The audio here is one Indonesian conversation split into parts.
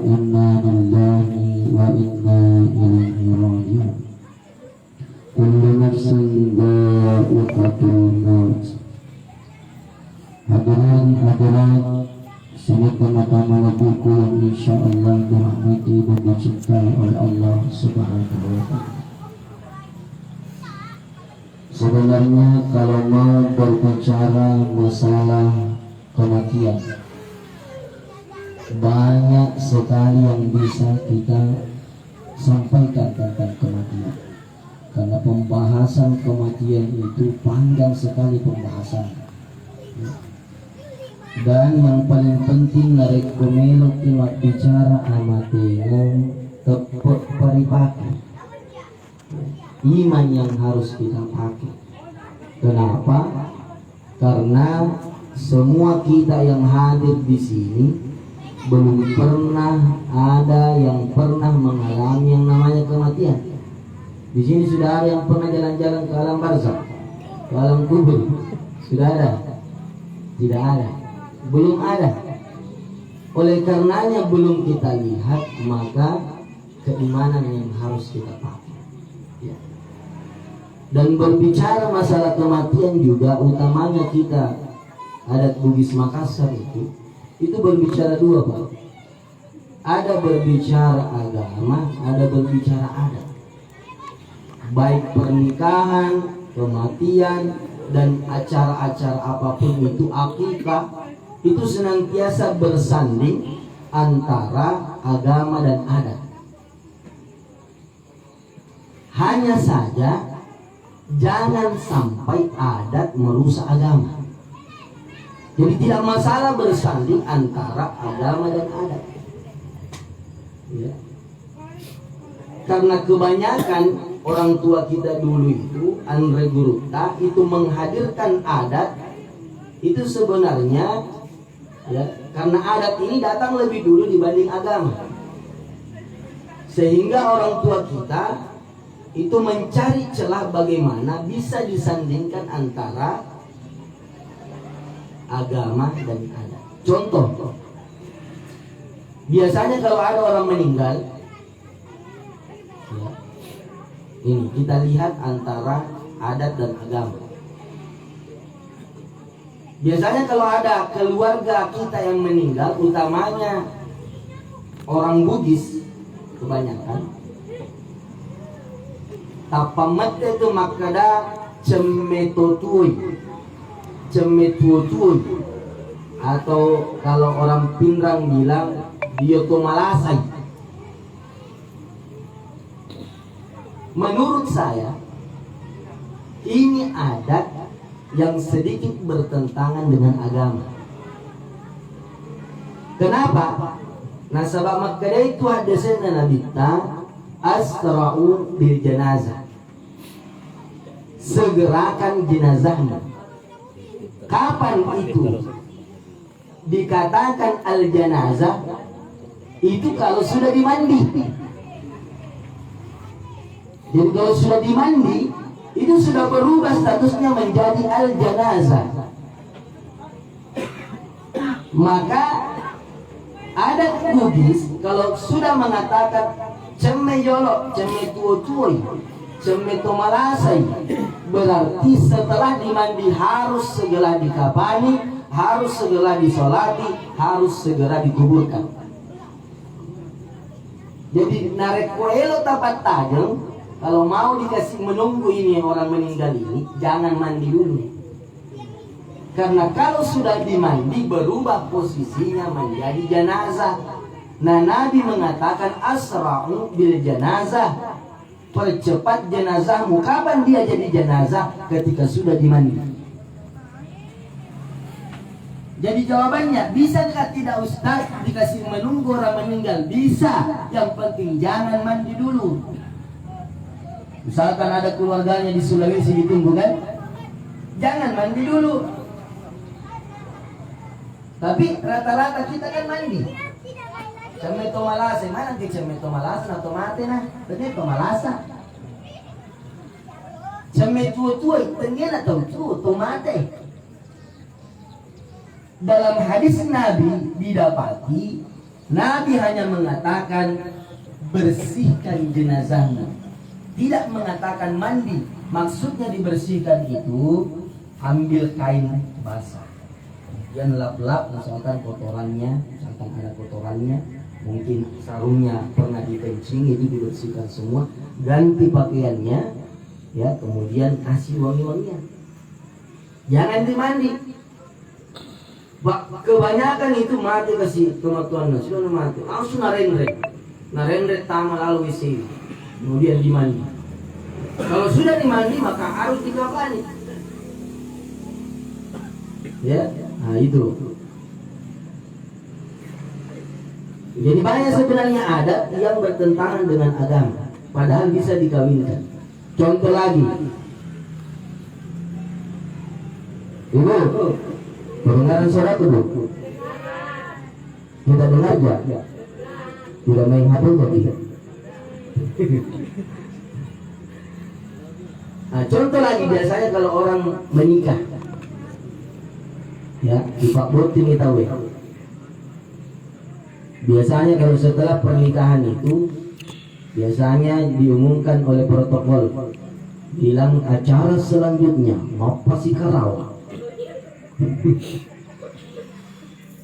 inna lillahi wa inna ilaihi raji'un. Kullu nafsin dha'iqatul maut. Hadirin hadirat sini pertama buku yang insyaallah dirahmati dan dicintai oleh Allah Subhanahu wa ta'ala. Sebenarnya kalau mau berbicara masalah kematian, banyak sekali yang bisa kita sampaikan tentang kematian. Karena pembahasan kematian itu panjang sekali pembahasan. Dan yang paling penting narik komelok tiwak bicara amatengo tepuk paripaki. Iman yang harus kita pakai. Kenapa? Karena semua kita yang hadir di sini belum pernah ada yang pernah mengalami yang namanya kematian. Di sini sudah ada yang pernah jalan-jalan ke alam barzakh, ke alam kubur. Sudah ada? Tidak ada. Belum ada. Oleh karenanya belum kita lihat, maka keimanan yang harus kita pakai. Ya. Dan berbicara masalah kematian juga utamanya kita adat Bugis Makassar itu berbicara dua, Pak. Ada berbicara agama, ada berbicara adat. Baik pernikahan, kematian, dan acara-acara apapun itu, akikah, itu senantiasa bersanding antara agama dan adat. Hanya saja jangan sampai adat merusak agama. Jadi tidak masalah bersanding antara agama dan adat. Ya. Karena kebanyakan orang tua kita dulu itu, Andre Gurukta, itu menghadirkan adat itu sebenarnya ya, karena adat ini datang lebih dulu dibanding agama. Sehingga orang tua kita itu mencari celah bagaimana bisa disandingkan antara agama dan adat. Contoh, biasanya kalau ada orang meninggal, ya, ini kita lihat antara adat dan agama. Biasanya kalau ada keluarga kita yang meninggal, utamanya orang Bugis kebanyakan, tapamate itu makada cemetotui, atau kalau orang Pindrang bilang biotomalasai. Menurut saya ini adat yang sedikit bertentangan dengan agama. Kenapa? Nah, sebab makanya itu hadisnya Nabi ta asra'u bil janazah. Segerakan jenazahnya. Kapan itu dikatakan al janazah? Itu kalau sudah dimandi. Jadi kalau sudah dimandi, itu sudah berubah statusnya menjadi al janazah. Maka adat Bugis kalau sudah mengatakan ceme yolo, ceme tuoi, ceme tomalasai, berarti setelah dimandi harus segera dikafani, harus segera disolati, harus segera dikuburkan. Jadi narek koelo tapat tajam. Kalau mau dikasih menunggu ini orang meninggal ini, jangan mandi dulu. Karena kalau sudah dimandi berubah posisinya menjadi jenazah. Nah, Nabi mengatakan asra'u bil janazah. Percepat jenazahmu. Kapan dia jadi jenazah? Ketika sudah dimandi. Jadi jawabannya, bisakah tidak Ustaz dikasih menunggu orang meninggal? Bisa. Yang penting jangan mandi dulu. Misalkan ada keluarganya di Sulawesi ditunggu kan, jangan mandi dulu. Tapi rata-rata kita kan mandi. Cemeto malasa, mana ke cemeto malasa atau mate nah? Cemeto malasa. Cemeto tua, tengen atau tomate. Dalam hadis Nabi didapati Nabi hanya mengatakan bersihkan jenazahnya, tidak mengatakan mandi. Maksudnya dibersihkan itu ambil kain basah, kemudian lap-lap, misalkan kotorannya, misalkan ada kotorannya, mungkin sarungnya pernah dikencing, itu dibersihkan semua, ganti pakaiannya, ya, kemudian kasih wangi-wangian, jangan dimandi. Kebanyakan itu mati kasih kematuan, sudah mati langsung narenret tama lalu isi, kemudian dimandi. Kalau sudah dimandi maka harus dikafani, ya. Nah itu. Jadi banyak sebenarnya adat yang bertentangan dengan agama, padahal bisa dikawinkan. Contoh lagi, ibu, kedengaran suara tuh, kita dengar aja, tidak main HP jadi. Nah, contoh lagi, biasanya kalau orang menikah, ya, di Pak Boti ini tahu ya. Biasanya kalau setelah pernikahan itu, biasanya diumumkan oleh protokol, bilang acara selanjutnya ngopasi Karawang.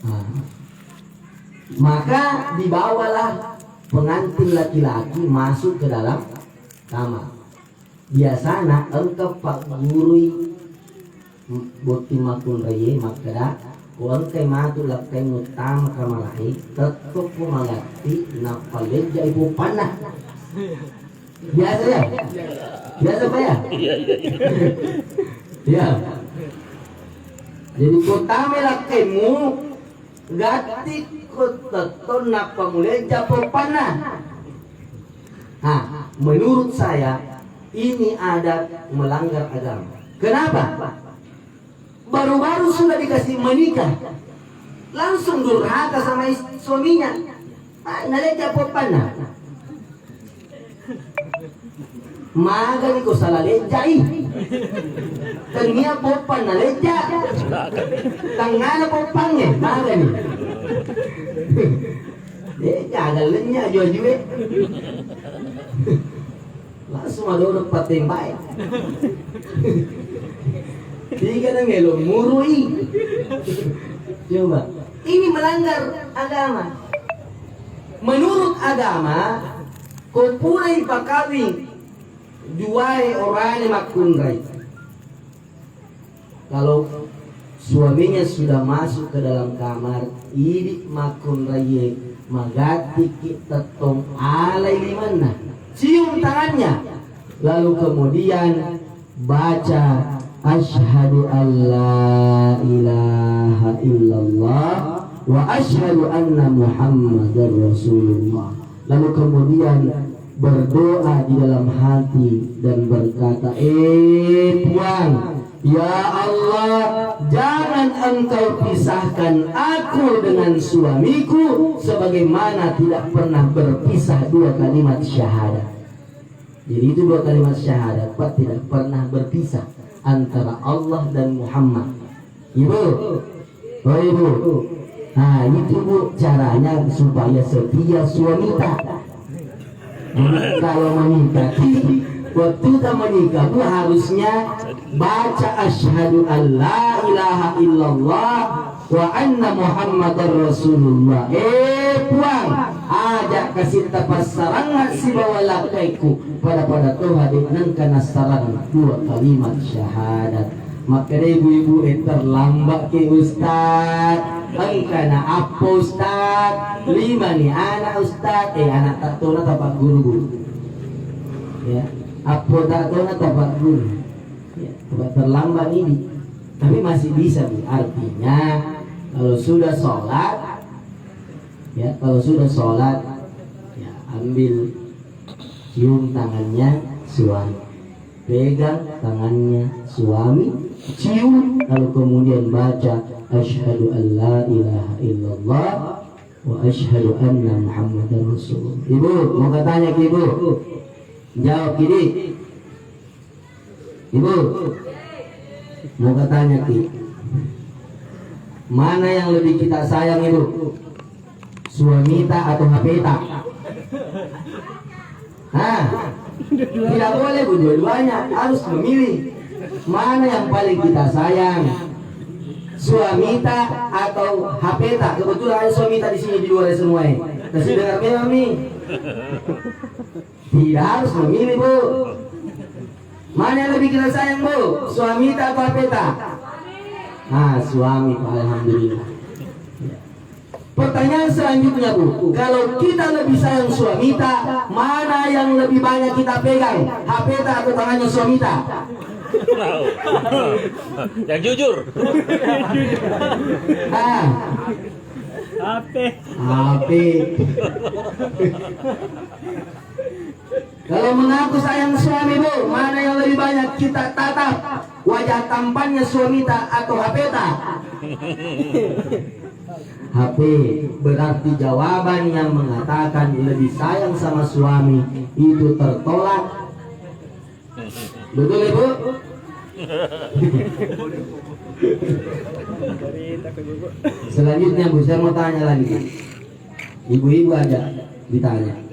Nah, maka dibawalah pengantin laki-laki masuk ke dalam kamar. Biasanya engkau pak guru boti makun raya makada kuang kay matu lakay ngutama kamalai tetap pumagati napaleja ibu panah. Biasa ya? Biasa pak ya? Ya. Jadi kutame lakaymu gati kuteton napamuleja pumpanah. Nah, menurut saya ini adat melanggar agama. Kenapa? Baru-baru sudah dikasih menikah, langsung durhaka sama suaminya. Naleja popana. Maga ko salah lejai. Tanya popan naleja. Tangana popangnya, maga ni. Gagalnya jual-jual. Langsung madurog pati yung bayan. Hindi ka na ngelo, murui. Coba, ini melanggar agama. Menurut agama, kung punay pakawing duway orane makunray. Kalau suaminya sudah masuk ke dalam kamar, ibig makunray magati kita tong alay limana. Cium tangannya, lalu kemudian baca asyhadu alla ilaha illallah wa asyhadu anna muhammadar rasulullah. Lalu kemudian berdoa di dalam hati dan berkata, Tuhan, ya Allah, jangan engkau pisahkan aku dengan suamiku sebagaimana tidak pernah berpisah dua kalimat syahadat. Jadi itu dua kalimat syahadat, Pak, tidak pernah berpisah antara Allah dan Muhammad. Ibu, oh ibu, nah itu bu caranya supaya setia suami tak. Kalau menikah, waktu kita menikah bu harusnya baca asyhadu an la ilaha illallah wa anna muhammadar rasulullah. Puang ajak kasih tapas sarangan si bawa laiku pada Tuhan dengan kana sarang dua kalimat syahadat. Maka ibu-ibu terlambat ke ustad, engkana apa ustad, 5 nih anak ustad, anak tak tahu na tapak guru. Ya, apa tak tahu na tapak guru. Ya, terlambat ini, tapi masih bisa bu. Artinya kalau sudah sholat, ya ya ambil cium tangannya suami, pegang tangannya suami, cium, lalu kemudian baca asyhadu an la ilaha illallah wa asyhadu anna muhammadar rasulullah. Ibu mau katanya ke ibu, jawab kiri. Ibu mau katanya ki, mana yang lebih kita sayang ibu? suamita atau hapeta. Nah, tidak boleh dua-duanya, harus memilih mana yang paling kita sayang, suamita atau hapeta. Kebetulan ada suamita di sini di luar semua. Kasih dengar memang nih. Tidak harus memilih, Bu. Mana yang lebih kita sayang, Bu? Suamita atau hapeta? Nah, suami, alhamdulillah. Pertanyaan selanjutnya, Bu, kalau kita lebih sayang suamita, mana yang lebih banyak kita pegang, hapeta atau tangannya suamita? Yang jujur. Nah, HP. Kalau mengaku sayang suami, Bu, mana yang lebih banyak kita tatap, wajah tampannya suamita atau hapeta? HP. Berarti jawaban yang mengatakan lebih sayang sama suami itu tertolak. Betul, Ibu? Selanjutnya, Bu, saya mau tanya lagi. Ibu-ibu aja ditanya.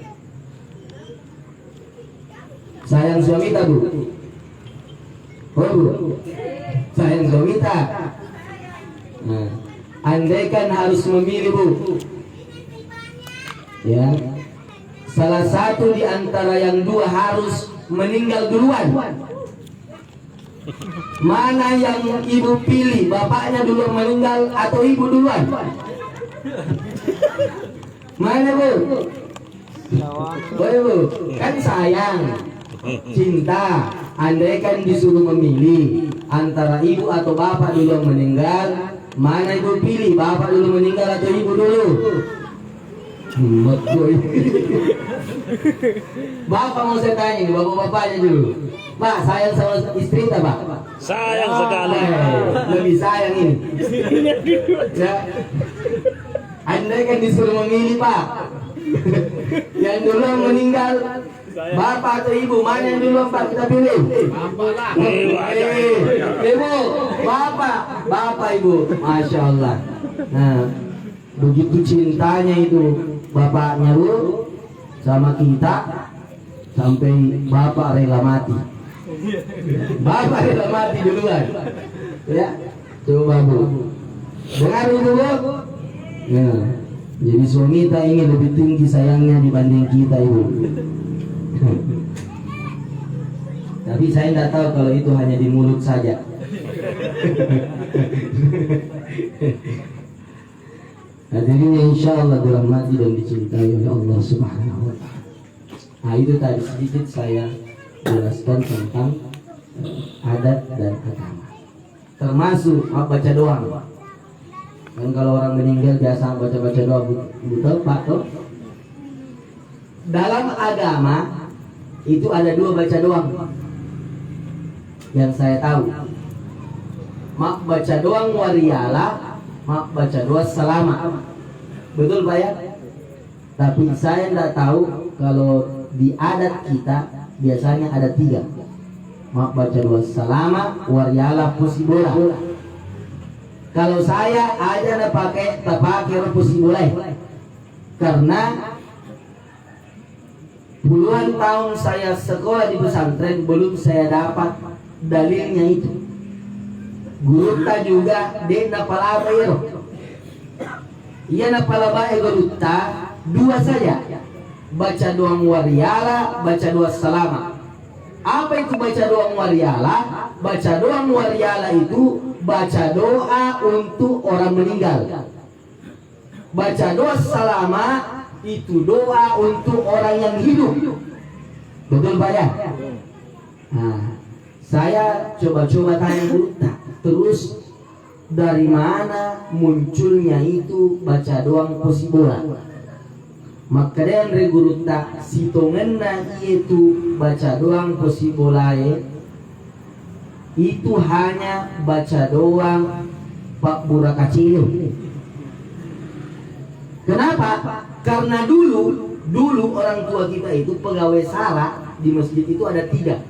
Sayang suami tak, Bu? Oh, Bu, sayang suami tak? Nah, andaikan harus memilih, Bu, ya, salah satu di antara yang dua harus meninggal duluan, mana yang ibu pilih? Bapaknya duluan meninggal atau ibu duluan? Mana, Bu? Boleh, Bu? Kan sayang, cinta. Andaikan disuruh memilih antara ibu atau bapak duluan meninggal, mana ibu pilih? Bapak dulu meninggal atau ibu dulu? Bapak mau saya tanya, bapak-bapaknya dulu. Pak, sayang sama istri tak, Pak? Sayang sekali. Lebih sayang ini. Ya. Andaikan disuruh memilih, Pak, yang dulu meninggal, bapak atau ibu, mana yang dulu, Pak, kita pilih? Bapak lah. Ibu, bapak ibu, masya Allah. Nah, begitu cintanya itu bapaknya, Bu, sama kita, sampai bapak rela mati. Bapak rela mati duluan. Ya, coba, Bu, dengar itu, Bu. Nah, jadi suami kita ingin lebih tinggi sayangnya dibanding kita, Ibu. Tapi saya tidak tahu kalau itu hanya di mulut saja. Hadirin insya Allah dirahmati dan dicintai oleh Allah Subhanahu wa Ta'ala. Nah, itu tadi sedikit saya jelaskan tentang adat dan agama. Termasuk baca doa. Kan kalau orang meninggal biasa baca doa, betul, Pak, toh? Dalam agama itu ada dua baca doang yang saya tahu. Mak baca doang wariala, mak baca doa selama. Betul, Pak, ya? Tapi saya tidak tahu kalau di adat kita biasanya ada tiga. Mak baca doa selama, wariala, pusibola. Kalau saya aja nak pakai pusibola, karena puluhan tahun saya sekolah di pesantren belum saya dapat dalilnya itu. Guru ta juga dia napalaba iro. Iya napalaba guru ta dua saja. Baca doa wariala, baca doa selama. Apa itu baca doa wariala? Baca doa wariala itu baca doa untuk orang meninggal. Baca doa selama itu doa untuk orang yang hidup. Betul, Pak, ya? Nah, saya coba-coba tanya dulu. Terus dari mana munculnya itu baca doang posibola? Maka dan reguru tak sitongenna itu baca doang posibola itu hanya baca doang Pak Burakacilo. Kenapa? Karena dulu orang tua kita itu pegawai sara di masjid itu ada tiga.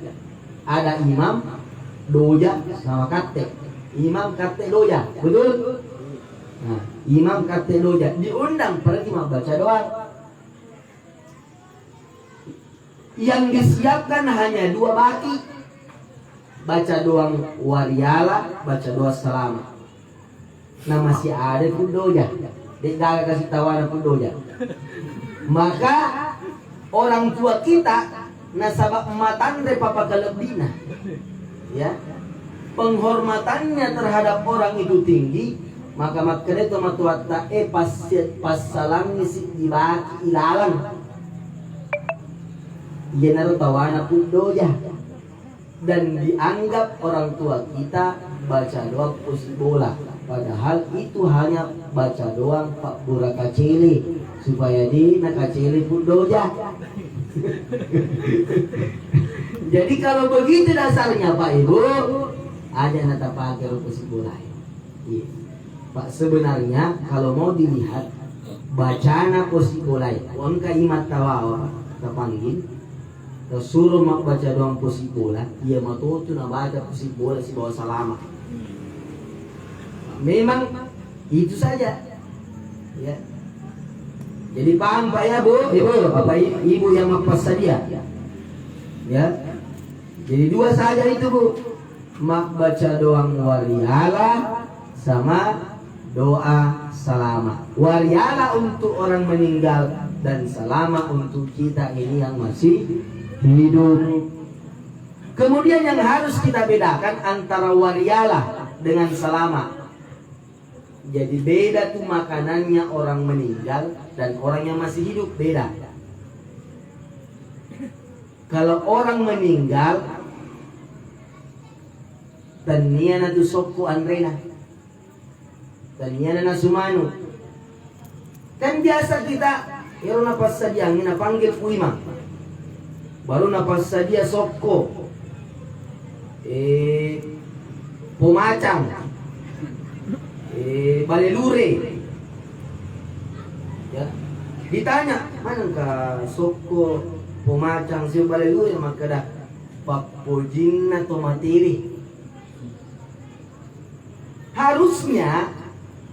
Ada imam, doja, sama kate. Imam, kate, doja, betul? Nah, imam kata doja diundang pergi baca doa. Yang disiapkan hanya 2 baki. Baca doa wariala, baca doa selamat. Nah masih ada pun doja. Dia gak kasih tawaran pun doja. Maka orang tua kita nasabak matan dari papa kelebina. Ya. Penghormatannya terhadap orang itu tinggi, maka makanya itu matuata pas salam ngisi dibaki ilalang. Ia naruh tawana pun doja. Dan dianggap orang tua kita baca doa posisi bola, padahal itu hanya baca doa Pak Bura Kacili supaya di Kacili pun doja. Jadi kalau begitu dasarnya Pak Ibu, ada nata pakai posisi bola. Iya. Pak, sebenarnya kalau mau dilihat bacana posisi bola, onka imat tawawa terpanggil. Suruh mak baca doang posisi bola, ia mau tuh na baca posisi bola si bawa salama. Memang itu saja, ya. Jadi paham Pak ya Bu, Ibu, Bapak Ibu yang mapas saja, ya. Jadi 2 saja itu Bu, mak baca doang wariala sama doa salama. Wariala untuk orang meninggal dan salama untuk kita ini yang masih hidup. Kemudian yang harus kita bedakan antara wariala dengan salama. Jadi beda tuh makanannya orang meninggal dan orang yang masih hidup, beda. Kalau orang meninggal taniana tu sokku andrena, taniana na sumanu. Kan biasa kita ya napas saja ngina panggil puima. Baru napas saja sokko, pomacang, balelure, ya. Ditanya mana ka sokko, pomacang, si balelure maka dah papojinna tomatiri. Harusnya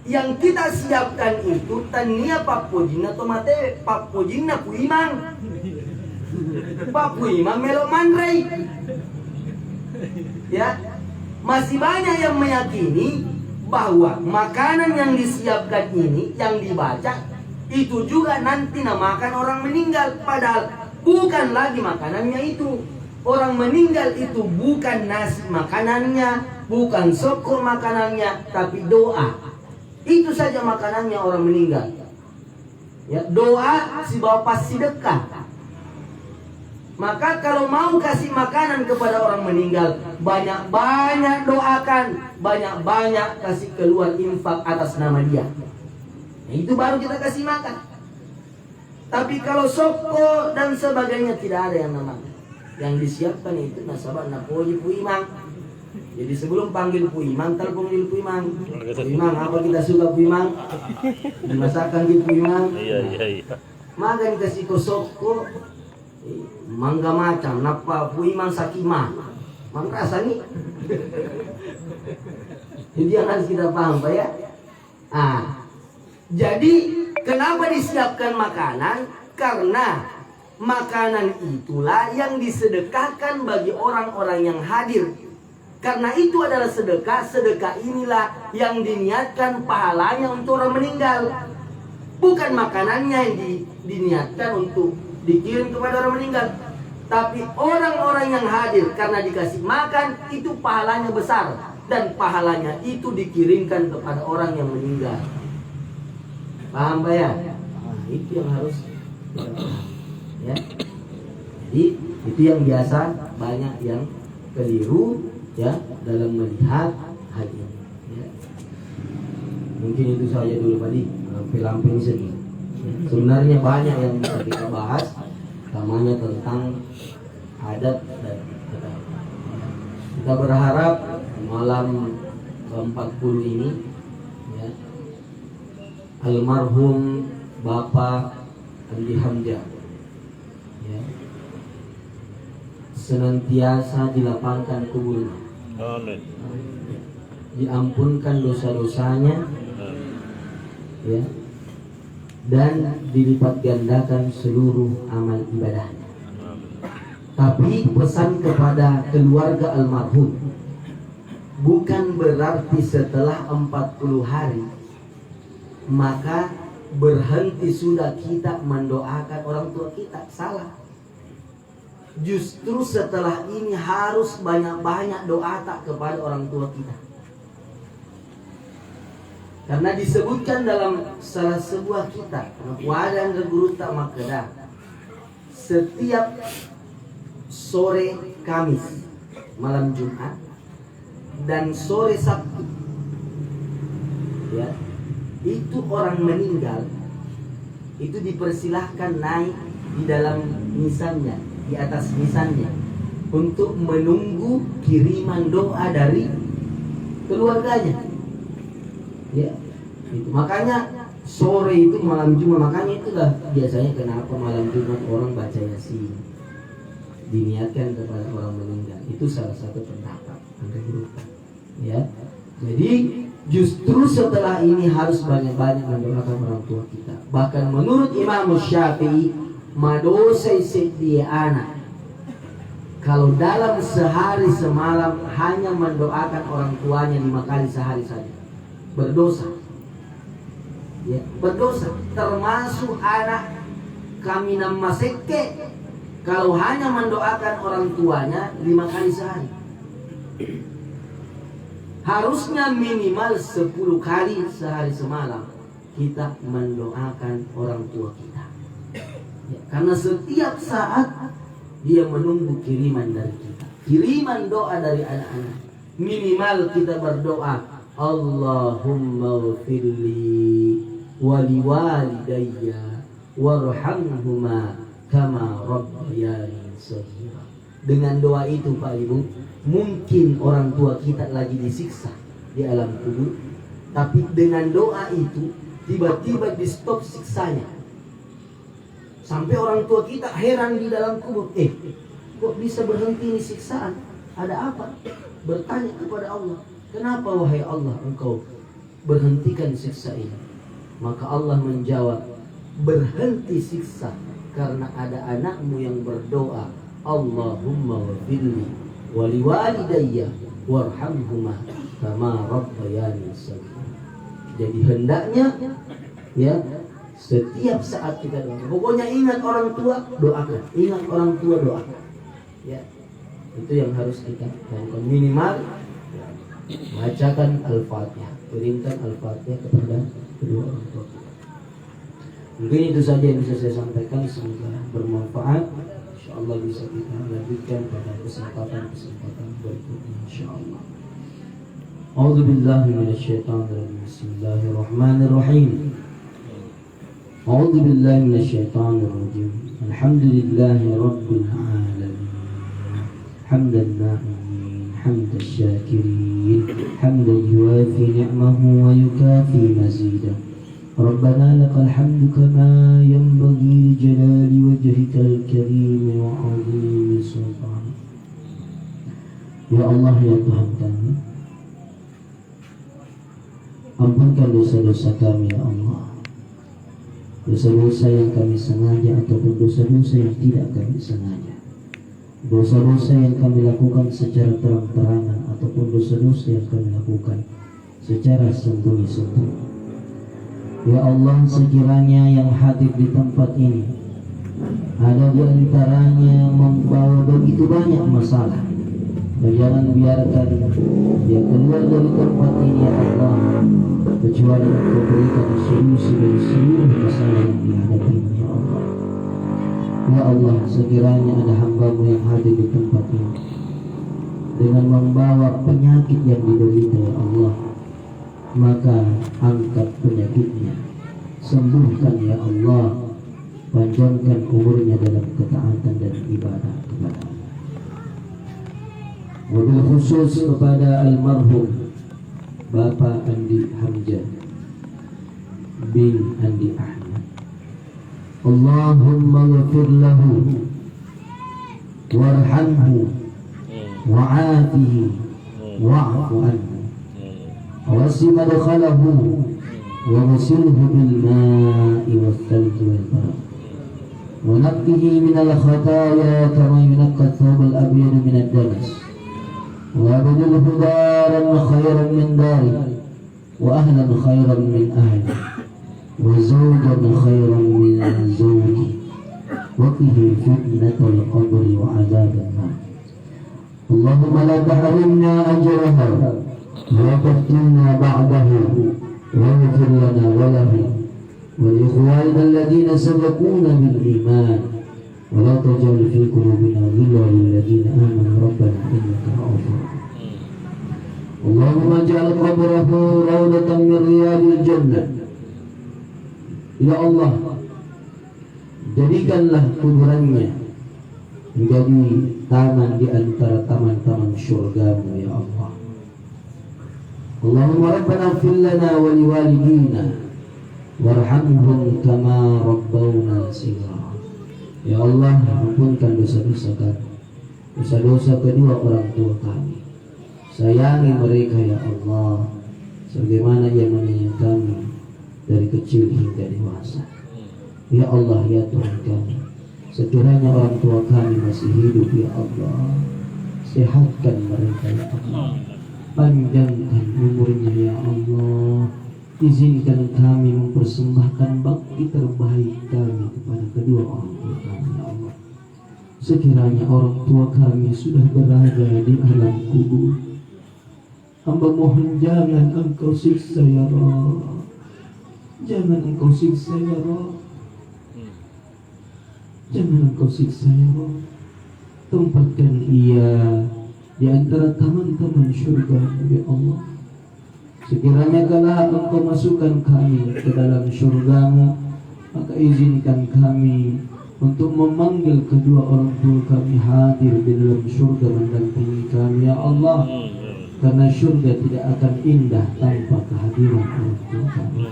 yang kita siapkan itu tania papojinna tomate, papojinna puimang. Pak Puima melok mandrai. Ya, masih banyak yang meyakini bahwa makanan yang disiapkan ini, yang dibaca itu juga nanti makan orang meninggal. Padahal bukan lagi makanannya itu. Orang meninggal itu bukan nasi makanannya, bukan sokor makanannya, tapi doa. Itu saja makanannya orang meninggal. Ya, doa si bapak sedekah. Maka kalau mau kasih makanan kepada orang meninggal, banyak-banyak doakan, banyak-banyak kasih keluar infak atas nama dia. Nah, itu baru kita kasih makan. Tapi kalau soko dan sebagainya tidak ada yang namanya. Yang disiapkan itu nasabah napoji puimang. Jadi sebelum panggil puimang, telepon puimang. Puimang, apa kita suka puimang? Dimasakkan di puimang. Iya. Makan kasih kosoko. Mangga macam napa puimang sakima mang rasa nih. Jadi yang harus kita paham Pak ya. Jadi kenapa disiapkan makanan? Karena makanan itulah yang disedekahkan bagi orang-orang yang hadir. Karena itu adalah sedekah. Sedekah inilah yang diniatkan pahalanya untuk orang meninggal. Bukan makanannya yang diniatkan untuk dikirim kepada orang meninggal, tapi orang-orang yang hadir karena dikasih makan itu pahalanya besar dan pahalanya itu dikirimkan kepada orang yang meninggal. Paham Pak ya? Itu yang harus ya. Jadi itu yang biasa banyak yang keliru ya dalam melihat hal ini. Ya. Mungkin itu saja dulu tadi lampiran sedikit. Sebenarnya banyak yang bisa kita bahas, utamanya tentang adat dan adat. Kita berharap malam ke-40 ini ya, almarhum Bapak Andi Hamzah ya, senantiasa dilapangkan kuburnya, Amin. diampunkan dosa-dosanya, ya, dan dilipat gandakan seluruh amal ibadahnya. Tapi pesan kepada keluarga almarhum, bukan berarti setelah 40 hari maka berhenti sudah kita mendoakan orang tua kita. Salah. Justru setelah ini harus banyak-banyak doa tak kepada orang tua kita. Karena disebutkan dalam salah sebuah kitab, Wadan Guru Tak Makedah, setiap sore Kamis, malam Jumat, dan sore Sabtu, ya, itu orang meninggal itu dipersilahkan naik di dalam nisannya, di atas nisannya, untuk menunggu kiriman doa dari keluarganya. Ya, itu makanya sore itu malam Jumat, makanya itulah biasanya kenapa malam Jumat orang baca Yasin, diniatkan kepada orang meninggal. Itu salah satu pendapat ya. Jadi justru setelah ini harus banyak-banyak mendoakan orang tua kita. Bahkan menurut Imam Syafi'i, madosai setiap anak kalau dalam sehari semalam hanya mendoakan orang tuanya 5 kali sehari saja, berdosa. Ya, berdosa. Termasuk anak kami nama seke kalau hanya mendoakan orang tuanya 5 kali sehari. Harusnya minimal 10 kali sehari semalam kita mendoakan orang tua kita. Ya, karena setiap saat dia menunggu kiriman dari kita, kiriman doa dari anak-anak. Minimal kita berdoa, Allahumma ghfirli wali walidayya warhamhuma kama rabbayani shaghira. Dengan doa itu Pak Ibu, mungkin orang tua kita lagi disiksa di alam kubur, tapi dengan doa itu tiba-tiba di stop siksanya. Sampai orang tua kita heran di dalam kubur, kok bisa berhenti ini siksaan? Ada apa? Bertanya kepada Allah, kenapa wahai Allah engkau berhentikan siksa ini? Maka Allah menjawab, berhenti siksa karena ada anakmu yang berdoa, Allahumma wafirli wali walidayya warhamhuma kama rabbayani shaghira. Jadi hendaknya ya setiap saat kita doa. Pokoknya ingat orang tua, doakan. Ingat orang tua, doakan. Ya, itu yang harus kita lakukan. Minimal ya, bacakan Al-Fatihah, kirimkan Al-Fatihah kepada kedua orang tua kita. Mungkin itu saja yang bisa saya sampaikan. Semoga bermanfaat. InsyaAllah bisa kita lanjutkan pada kesempatan berikutnya insyaAllah. A'udzu billahi minasyaitonir rajim. Bismillahirrahmanirrahim. A'udzu billahi minasyaitonir rajim. Alhamdulillahi rabbil alamin. Hamdan na'imin, hamdan syakirin, hamdan yuwafi ni'mahu wa yukafi mazidah. ربنا لك الحمد كما ينبغي لجلال وجهك الكريم وعظيم سلطانك. Ya Allah, ya Tuhan kami, ampunkan dosa-dosa kami ya Allah. Dosa-dosa yang kami sengaja ataupun dosa-dosa yang tidak kami sengaja. Dosa-dosa yang kami lakukan secara terang-terangan ataupun dosa-dosa yang kami lakukan secara sembunyi-sembunyi. Ya Allah, sekiranya yang hadir di tempat ini ada di antaranya membawa begitu banyak masalah, dan jangan biarkan dia keluar dari tempat ini ya Allah, kecuali Engkau berikan solusi dari seluruh masalah yang dihadapinya ya Allah. Ya Allah, sekiranya ada hamba-Mu yang hadir di tempat ini dengan membawa penyakit yang diderita ya Allah, maka angkat penyakitnya, sembuhkan ya Allah, panjangkan umurnya dalam ketaatan dan ibadah kepada-Mu. Wabil khusus kepada almarhum Bapak Andi Hamzah bin Andi Ahmad, Allahumma ghafir lahu warhamhu wa'afihi wa'fu anhu wasi madkhalahu واغسله بالماء والثلج والبرد ونقه من الخطايا كما ينقى الثوب الأبيض من الدنس وابدله دارا خيرا من داره وأهلا خيرا من أهله وزوجا خيرا من زوجه وقه فتنة القبر وعذاب النار اللهم لا تحرمنا أجرها ولا تفتنا بعده واغفر لنا وله ولإخواننا الذين سبقونا بالإيمان ولا تجعل في قلوبنا غلا للذين آمنوا ربنا إنك رؤوف رحيم اللهم اجعل قبره روضة من رياض الجنة. Ya Allah, jadikanlah kuburannya menjadi taman di antara taman-taman syurga-Mu ya Allah. Allahumma rabbana ighfir lana wa liwalidina warhamhum kama rabbawna shighara. Ya Allah, ampunkan dosa-dosa kami, dosa-dosa kedua orang tua kami. Sayangi mereka ya Allah, sebagaimana yang menyayangi kami dari kecil hingga dewasa. Ya Allah, ya Tuhan kami, sekiranya orang tua kami masih hidup ya Allah, sehatkan mereka ya Allah, panjangkan umurnya ya Allah. Izinkan kami mempersembahkan bakti terbaik kami kepada kedua orang tua kami ya Allah. Sekiranya orang tua kami sudah berada di alam kubur, hamba mohon jangan Engkau siksa ya Allah. Jangan Engkau siksa ya Allah. Jangan Engkau siksa ya Allah. Tempatkan ia di antara taman-taman syurga ya Allah. Sekiranya kala Engkau masukkan kami ke dalam syurga-Mu, maka izinkan kami untuk memanggil kedua orang tua kami hadir di dalam syurga mendampingi kami ya Allah. Karena syurga tidak akan indah tanpa kehadiran orang tua kami.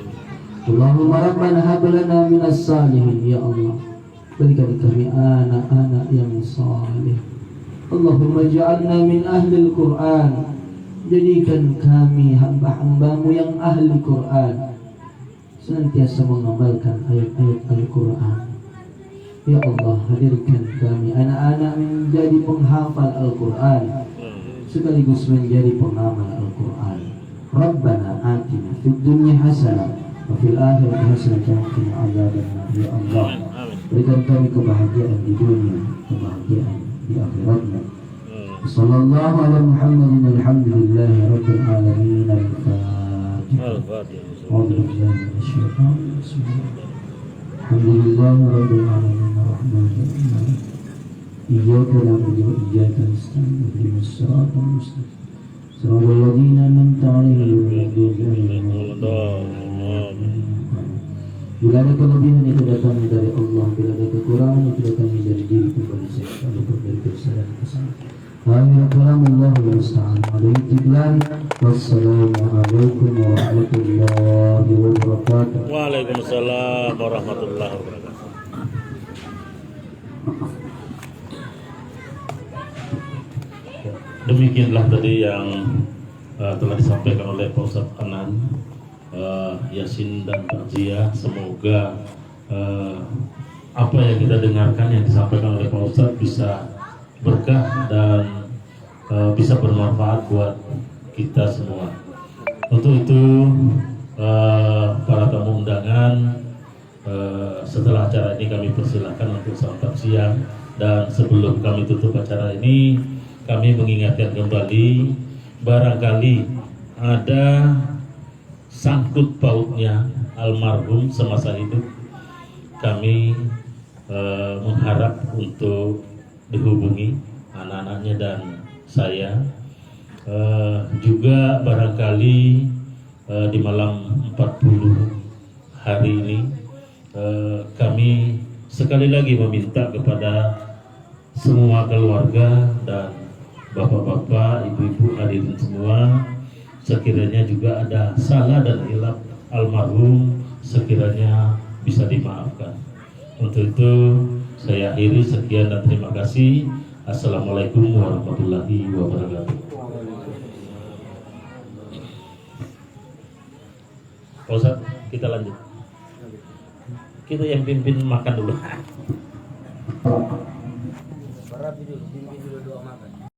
Allahumma rabbana hab lana minas salihin ya Allah. Berikan kami anak-anak yang saleh. Allahumma ja'alna min ahli al-Qur'an. Jadikan kami hamba-hamba-Mu yang ahli Quran, senantiasa mengamalkan ayat-ayat Al-Quran. Ya Allah, hadirkan kami anak-anak menjadi penghafal Al-Quran sekaligus menjadi pengamal Al-Quran. Rabbana atina fid dunya hasanah wa fil akhirati hasanah wa qina adzabannar. Ya Allah, berikan kami kebahagiaan di dunia, kebahagiaan di akhiratnya. Sallallahu ala Muhammadin alhamdulillahi rabbil alamin. Al-Fatihah. Alhamdulillahi rabbil alamin arrahmanir rahim. Iyyaka na'budu wa iyyaka nasta'in ihdinas siratal mustaqim siratal ladzina an'amta 'alaihim ghairil maghdubi 'alaihim. Bila ada kelebihan itu datang dari Allah, bila ada kekurangan itu datang dari diri kembali saya, lalu dari kesalahan kesalahan. Amin. Alhamdulillah musta'an. Wassalamualaikum warahmatullahi wabarakatuh. Waalaikumsalam warahmatullahi wabarakatuh. Demikianlah tadi yang telah disampaikan oleh Pak Ustadz Anan, Yasin dan Takziah. Semoga apa yang kita dengarkan yang disampaikan oleh Pak Ustadz bisa berkah dan bisa bermanfaat buat kita semua. Untuk itu para tamu undangan, setelah acara ini kami persilahkan untuk santap siang. Dan sebelum kami tutup acara ini, kami mengingatkan kembali, barangkali ada sangkut pautnya almarhum semasa hidup, kami mengharap untuk dihubungi anak-anaknya dan saya. Juga barangkali di malam 40 hari ini kami sekali lagi meminta kepada semua keluarga dan bapak-bapak, ibu-ibu hadirin semua, sekiranya juga ada salah dan hilaf almarhum, sekiranya bisa dimaafkan. Untuk itu saya akhiri, sekian dan terima kasih. Assalamualaikum warahmatullahi wabarakatuh. Pak Ustadz, kita lanjut. Kita yang pimpin makan dulu.